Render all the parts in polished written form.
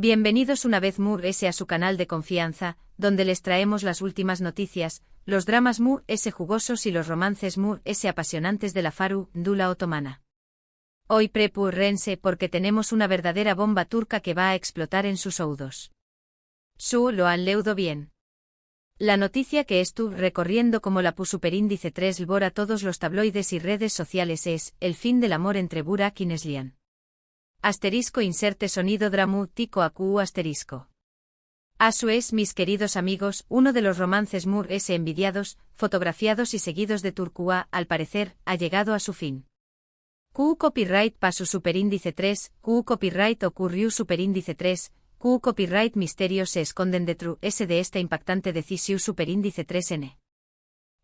Bienvenidos una vez Mu-S a su canal de confianza, donde les traemos las últimas noticias, los dramas Mu-S jugosos y los romances Mu-S apasionantes de la farúndula otomana. Hoy prepárense porque tenemos una verdadera bomba turca que va a explotar en sus oídos. ¿Lo han leído bien? La noticia que estuvo recorriendo como la superíndice 3 a todos los tabloides y redes sociales es el fin del amor entre Burak y Neslihan. Asterisco inserte sonido dramático asterisco. A su es, mis queridos amigos, uno de los romances Mu-S envidiados, fotografiados y seguidos de Turquía, al parecer, ha llegado a su fin. Copyright pasu superíndice 3, copyright ocurrió superíndice 3, copyright misterios se esconden detrás de esta impactante decisión superíndice 3N.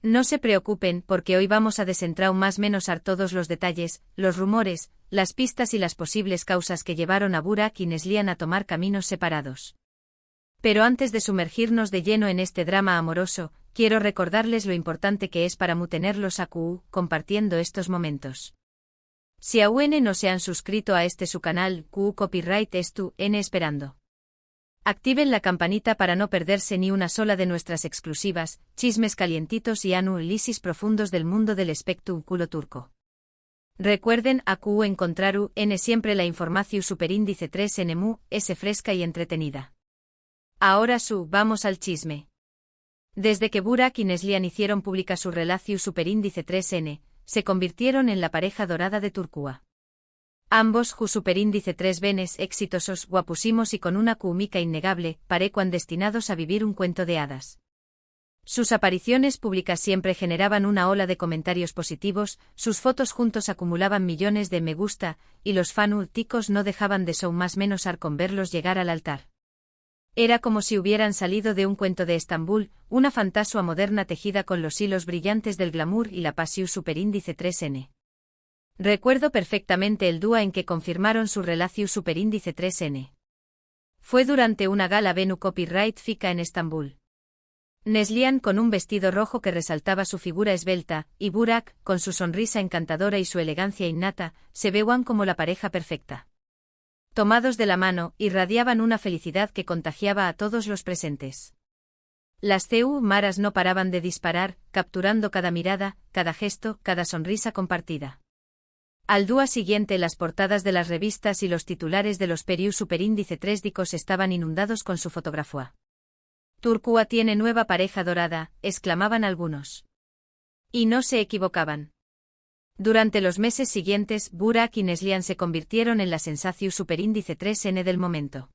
No se preocupen porque hoy vamos a desentrar más menos a todos los detalles, los rumores, las pistas y las posibles causas que llevaron a Burak y Neslihan a tomar caminos separados. Pero antes de sumergirnos de lleno en este drama amoroso, quiero recordarles lo importante que es para Mu tenerlos compartiendo estos momentos. Si aún no se han suscrito a su canal, Copyright esperando. Activen la campanita para no perderse ni una sola de nuestras exclusivas, chismes calientitos y análisis profundos del mundo del espectáculo turco. Recuerden encontrar siempre la información superíndice 3N Mu-S fresca y entretenida. Ahora vamos al chisme. Desde que Burak y Neslihan hicieron pública su relación superíndice 3N, se convirtieron en la pareja dorada de Turquía. Ambos superíndice 3 venes exitosos, guapúsimos y con una química innegable, parecían destinados a vivir un cuento de hadas. Sus apariciones públicas siempre generaban una ola de comentarios positivos, sus fotos juntos acumulaban millones de me gusta, y los fanáticos no dejaban de más menos con verlos llegar al altar. Era como si hubieran salido de un cuento de Estambul, una fantasía moderna tejida con los hilos brillantes del glamour y la pasión superíndice 3N. Recuerdo perfectamente el día en que confirmaron su relación superíndice 3N. Fue durante una gala Venu Copyright Fica en Estambul. Neslihan con un vestido rojo que resaltaba su figura esbelta, y Burak, con su sonrisa encantadora y su elegancia innata, se veían como la pareja perfecta. Tomados de la mano, irradiaban una felicidad que contagiaba a todos los presentes. Las maras no paraban de disparar, capturando cada mirada, cada gesto, cada sonrisa compartida. Al día siguiente las portadas de las revistas y los titulares de los periódicos superíndice 3 dicos estaban inundados con su fotografía. Turquía tiene nueva pareja dorada, exclamaban algunos. Y no se equivocaban. Durante los meses siguientes, Burak y Neslihan se convirtieron en la sensación superíndice 3N del momento.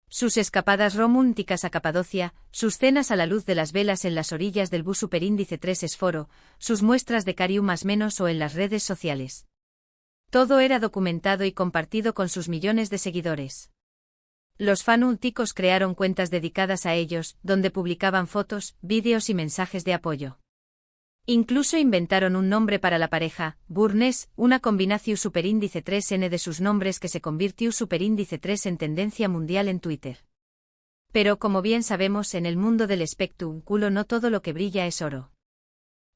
Sus escapadas románticas a Capadocia, sus cenas a la luz de las velas en las orillas del bus superíndice 3 Esforo, sus muestras de cariño más menos o en las redes sociales. Todo era documentado y compartido con sus millones de seguidores. Los fanáticos crearon cuentas dedicadas a ellos, donde publicaban fotos, vídeos y mensajes de apoyo. Incluso inventaron un nombre para la pareja, Burnes, una combinación superíndice 3N de sus nombres que se convirtió superíndice 3 en tendencia mundial en Twitter. Pero como bien sabemos en el mundo del espectáculo no todo lo que brilla es oro.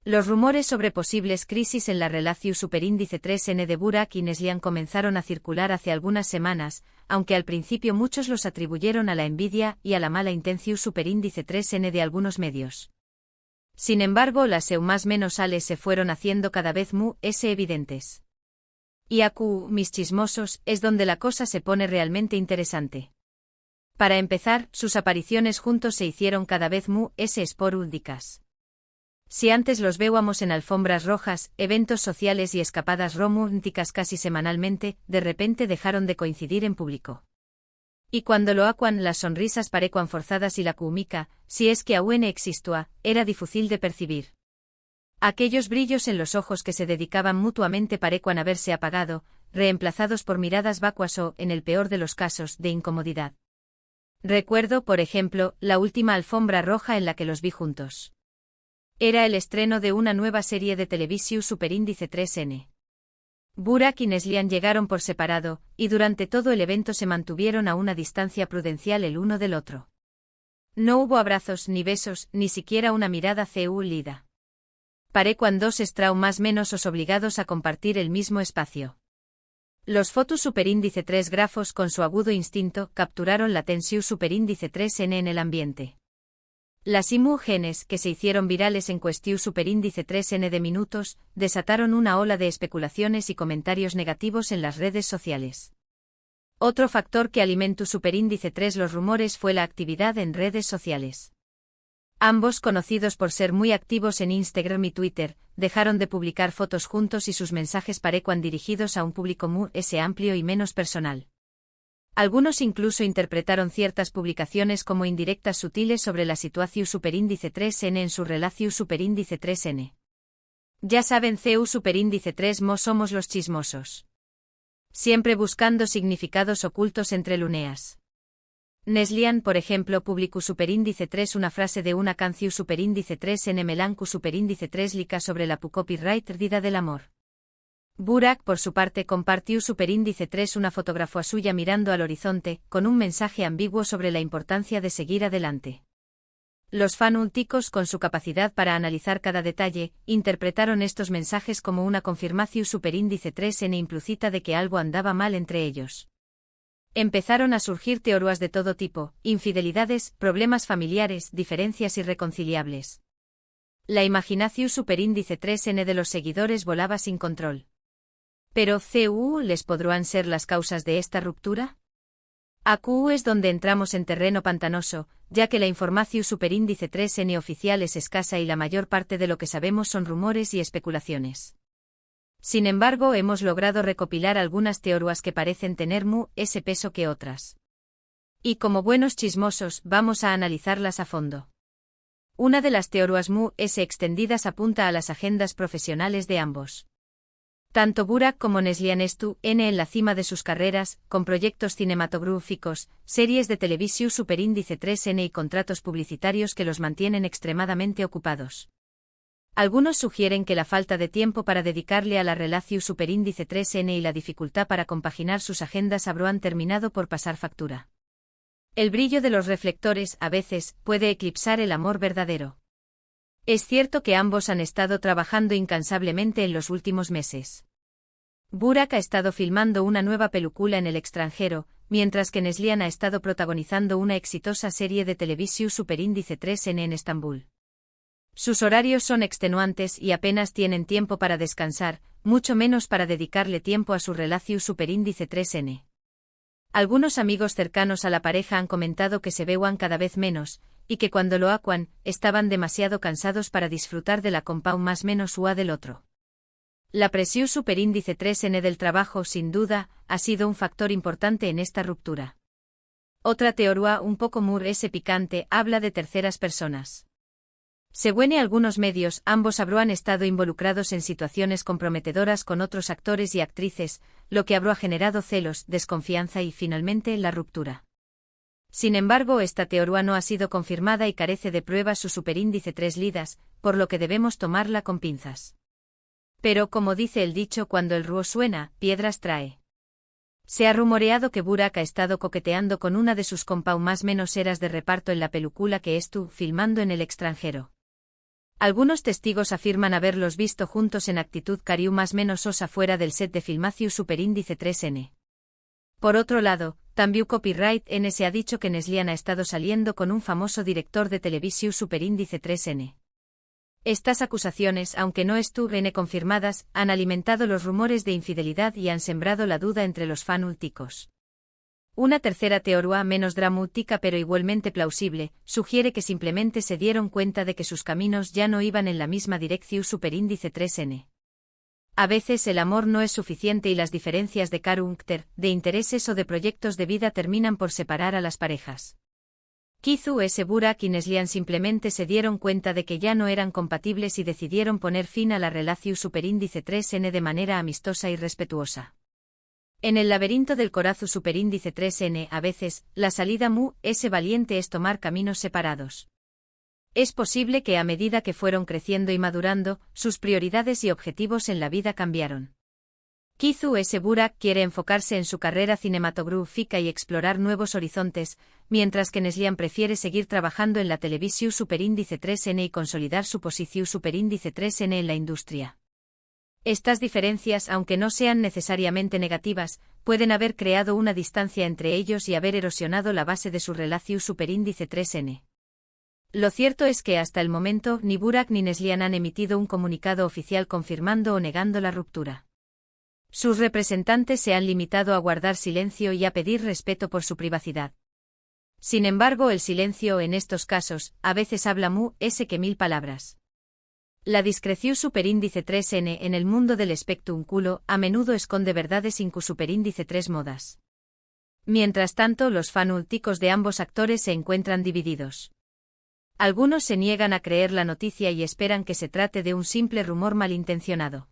Los rumores sobre posibles crisis en la relación superíndice 3N de Burak y Neslihan comenzaron a circular hace algunas semanas, aunque al principio muchos los atribuyeron a la envidia y a la mala intención superíndice 3N de algunos medios. Sin embargo, las más menos sales se fueron haciendo cada vez Mu-S evidentes. Y mis chismosos, es donde la cosa se pone realmente interesante. Para empezar, sus apariciones juntos se hicieron cada vez Mu-S esporádicas. Si antes los veíamos en alfombras rojas, eventos sociales y escapadas románticas casi semanalmente, de repente dejaron de coincidir en público. Y cuando lo hacuan las sonrisas parecían forzadas y la química, si es que aún existía, era difícil de percibir. Aquellos brillos en los ojos que se dedicaban mutuamente parecían haberse apagado, reemplazados por miradas vacuas o, en el peor de los casos, de incomodidad. Recuerdo, por ejemplo, la última alfombra roja en la que los vi juntos. Era el estreno de una nueva serie de televisión superíndice 3N. Burak y Neslihan llegaron por separado, y durante todo el evento se mantuvieron a una distancia prudencial el uno del otro. No hubo abrazos ni besos, ni siquiera una mirada cálida. Parecían dos más menos obligados a compartir el mismo espacio. Los Fotus superíndice 3 grafos con su agudo instinto capturaron la tensión superíndice 3N en el ambiente. Las imágenes que se hicieron virales en cuestión superíndice 3N de minutos desataron una ola de especulaciones y comentarios negativos en las redes sociales. Otro factor que alimentó superíndice 3 los rumores fue la actividad en redes sociales. Ambos, conocidos por ser muy activos en Instagram y Twitter, dejaron de publicar fotos juntos y sus mensajes parecían dirigidos a un público más amplio y menos personal. Algunos incluso interpretaron ciertas publicaciones como indirectas sutiles sobre la situación superíndice 3N en su relación superíndice 3N. Ya saben, CU superíndice 3 mo somos los chismosos. Siempre buscando significados ocultos entre luneas. Neslian, por ejemplo, publicó superíndice 3 una frase de una canción superíndice 3N melancu superíndice 3 lica sobre la copyright perdida del amor. Burak, por su parte, compartió superíndice 3 una fotografía suya mirando al horizonte, con un mensaje ambiguo sobre la importancia de seguir adelante. Los fanáticos, con su capacidad para analizar cada detalle, interpretaron estos mensajes como una confirmación superíndice 3N implícita de que algo andaba mal entre ellos. Empezaron a surgir teorías de todo tipo: infidelidades, problemas familiares, diferencias irreconciliables. La imaginación superíndice 3N de los seguidores volaba sin control. ¿Pero ¿les podrán ser las causas de esta ruptura? Aquí es donde entramos en terreno pantanoso, ya que la información superíndice 3N oficial es escasa y la mayor parte de lo que sabemos son rumores y especulaciones. Sin embargo, hemos logrado recopilar algunas teorías que parecen tener ese peso que otras. Y como buenos chismosos, vamos a analizarlas a fondo. Una de las teorías extendidas apunta a las agendas profesionales de ambos. Tanto Burak como Neslihan están en la cima de sus carreras, con proyectos cinematográficos, series de televisión superíndice 3N y contratos publicitarios que los mantienen extremadamente ocupados. Algunos sugieren que la falta de tiempo para dedicarle a la relación superíndice 3N y la dificultad para compaginar sus agendas habrán terminado por pasar factura. El brillo de los reflectores, a veces, puede eclipsar el amor verdadero. Es cierto que ambos han estado trabajando incansablemente en los últimos meses. Burak ha estado filmando una nueva película en el extranjero, mientras que Neslihan ha estado protagonizando una exitosa serie de televisión superíndice 3N en Estambul. Sus horarios son extenuantes y apenas tienen tiempo para descansar, mucho menos para dedicarle tiempo a su relación superíndice 3N. Algunos amigos cercanos a la pareja han comentado que se veían cada vez menos, y que cuando lo hacían, estaban demasiado cansados para disfrutar de la compañía más menos ua del otro. La presión superíndice 3N del trabajo, sin duda, ha sido un factor importante en esta ruptura. Otra teoría un poco picante habla de terceras personas. Según algunos medios, ambos habrán estado involucrados en situaciones comprometedoras con otros actores y actrices, lo que habrá generado celos, desconfianza y, finalmente, la ruptura. Sin embargo, esta teoría no ha sido confirmada y carece de pruebas su superíndice 3 lidas, por lo que debemos tomarla con pinzas. Pero, como dice el dicho, cuando el río suena, piedras trae. Se ha rumoreado que Burak ha estado coqueteando con una de sus más menos eras de reparto en la película que estuvo filmando en el extranjero. Algunos testigos afirman haberlos visto juntos en actitud cariú más menos osa fuera del set de filmación superíndice 3N. Por otro lado, también Copyright N se ha dicho que Neslihan ha estado saliendo con un famoso director de televisión superíndice 3N. Estas acusaciones, aunque no estuvieron confirmadas, han alimentado los rumores de infidelidad y han sembrado la duda entre los fanáticos. Una tercera teoría, menos dramática pero igualmente plausible, sugiere que simplemente se dieron cuenta de que sus caminos ya no iban en la misma dirección superíndice 3N. A veces el amor no es suficiente y las diferencias de carácter, de intereses o de proyectos de vida terminan por separar a las parejas. Quizá Burak y Neslihan simplemente se dieron cuenta de que ya no eran compatibles y decidieron poner fin a la relación superíndice 3N de manera amistosa y respetuosa. En el laberinto del corazón superíndice 3N, a veces, la salida valiente es tomar caminos separados. Es posible que a medida que fueron creciendo y madurando, sus prioridades y objetivos en la vida cambiaron. Quizá Burak quiere enfocarse en su carrera cinematográfica y explorar nuevos horizontes, mientras que Neslihan prefiere seguir trabajando en la televisión superíndice 3N y consolidar su posición superíndice 3N en la industria. Estas diferencias, aunque no sean necesariamente negativas, pueden haber creado una distancia entre ellos y haber erosionado la base de su relación superíndice 3N. Lo cierto es que hasta el momento ni Burak ni Neslihan han emitido un comunicado oficial confirmando o negando la ruptura. Sus representantes se han limitado a guardar silencio y a pedir respeto por su privacidad. Sin embargo, el silencio en estos casos, a veces habla más que 1000 palabras. La discreción superíndice 3N en el mundo del espectáculo a menudo esconde verdades incu superíndice 3 modas. Mientras tanto, los fanáticos de ambos actores se encuentran divididos. Algunos se niegan a creer la noticia y esperan que se trate de un simple rumor malintencionado.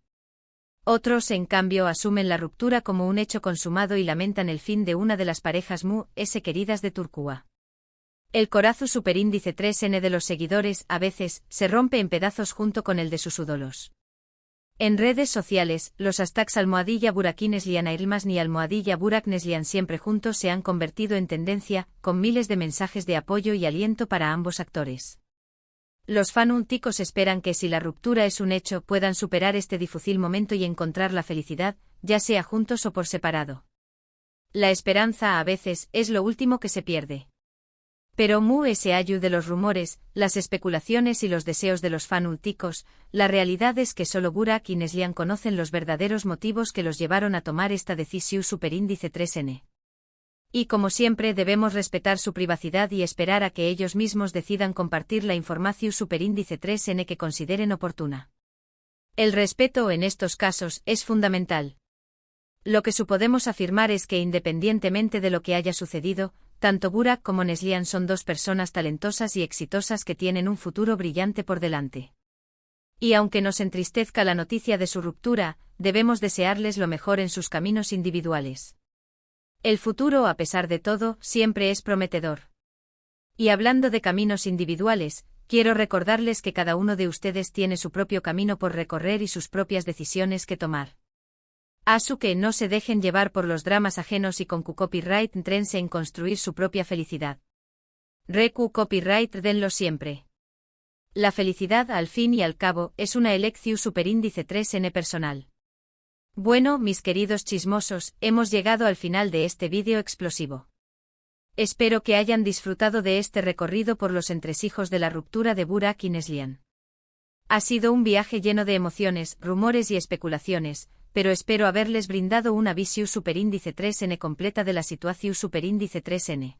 Otros, en cambio, asumen la ruptura como un hecho consumado y lamentan el fin de una de las parejas queridas de Turquía. El corazón superíndice 3N de los seguidores, a veces, se rompe en pedazos junto con el de sus ídolos. En redes sociales, los hashtags #Burak Neslihan Ailmas ni #Burak Neslihan siempre juntos se han convertido en tendencia, con miles de mensajes de apoyo y aliento para ambos actores. Los fanáticos esperan que si la ruptura es un hecho puedan superar este difícil momento y encontrar la felicidad, ya sea juntos o por separado. La esperanza a veces es lo último que se pierde. Pero ese ayu de los rumores, las especulaciones y los deseos de los fanáticos, la realidad es que solo Burak y Neslihan conocen los verdaderos motivos que los llevaron a tomar esta decisión superíndice 3N. Y como siempre debemos respetar su privacidad y esperar a que ellos mismos decidan compartir la información superíndice 3N que consideren oportuna. El respeto en estos casos es fundamental. Lo que podemos afirmar es que independientemente de lo que haya sucedido, tanto Burak como Neslihan son dos personas talentosas y exitosas que tienen un futuro brillante por delante. Y aunque nos entristezca la noticia de su ruptura, debemos desearles lo mejor en sus caminos individuales. El futuro, a pesar de todo, siempre es prometedor. Y hablando de caminos individuales, quiero recordarles que cada uno de ustedes tiene su propio camino por recorrer y sus propias decisiones que tomar. Así que no se dejen llevar por los dramas ajenos y con copyright trense en construir su propia felicidad. Copyright denlo siempre. La felicidad, al fin y al cabo, es una elección superíndice 3N personal. Bueno, mis queridos chismosos, hemos llegado al final de este vídeo explosivo. Espero que hayan disfrutado de este recorrido por los entresijos de la ruptura de Burak y Neslihan. Ha sido un viaje lleno de emociones, rumores y especulaciones, pero espero haberles brindado una visión superíndice 3N completa de la situación superíndice 3N.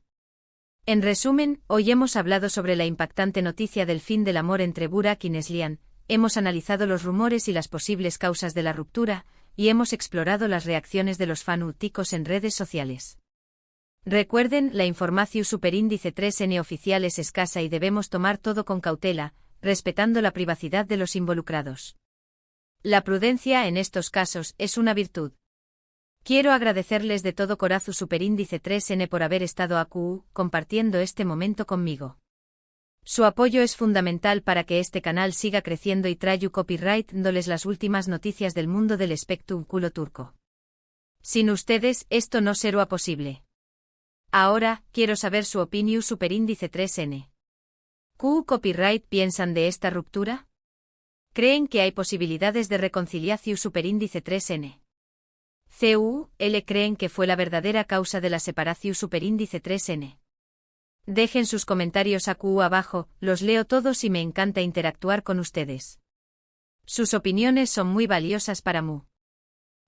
En resumen, hoy hemos hablado sobre la impactante noticia del fin del amor entre Burak y Neslihan, hemos analizado los rumores y las posibles causas de la ruptura, y hemos explorado las reacciones de los fanáticos en redes sociales. Recuerden, la información superíndice 3N oficial es escasa y debemos tomar todo con cautela, respetando la privacidad de los involucrados. La prudencia en estos casos es una virtud. Quiero agradecerles de todo corazón superíndice 3N por haber estado aquí, compartiendo este momento conmigo. Su apoyo es fundamental para que este canal siga creciendo y traigo copyright dándoles las últimas noticias del mundo del espectáculo turco. Sin ustedes, esto no será posible. Ahora, quiero saber su opinión superíndice 3N. ¿Qué copyright piensan de esta ruptura? ¿Creen que hay posibilidades de reconciliación superíndice 3N? ¿Creen que fue la verdadera causa de la separación superíndice 3N? Dejen sus comentarios aquí abajo, los leo todos y me encanta interactuar con ustedes. Sus opiniones son muy valiosas para mí.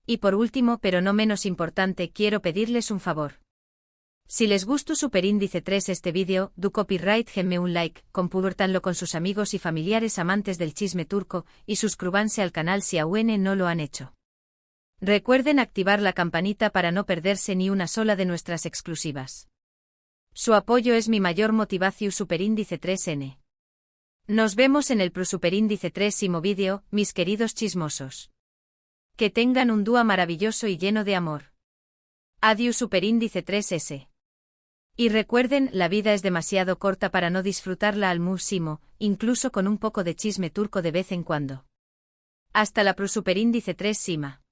Y por último, pero no menos importante, quiero pedirles un favor. Si les gustó superíndice 3 este vídeo, do copyright denme un like, compártanlo con sus amigos y familiares amantes del chisme turco, y suscríbanse al canal si aún no lo han hecho. Recuerden activar la campanita para no perderse ni una sola de nuestras exclusivas. Su apoyo es mi mayor motivación superíndice 3N. Nos vemos en el superíndice 3º vídeo, mis queridos chismosos. Que tengan un día maravilloso y lleno de amor. Adiós superíndice 3S. Y recuerden, la vida es demasiado corta para no disfrutarla al máximo, incluso con un poco de chisme turco de vez en cuando. Hasta la superíndice 3 Sima.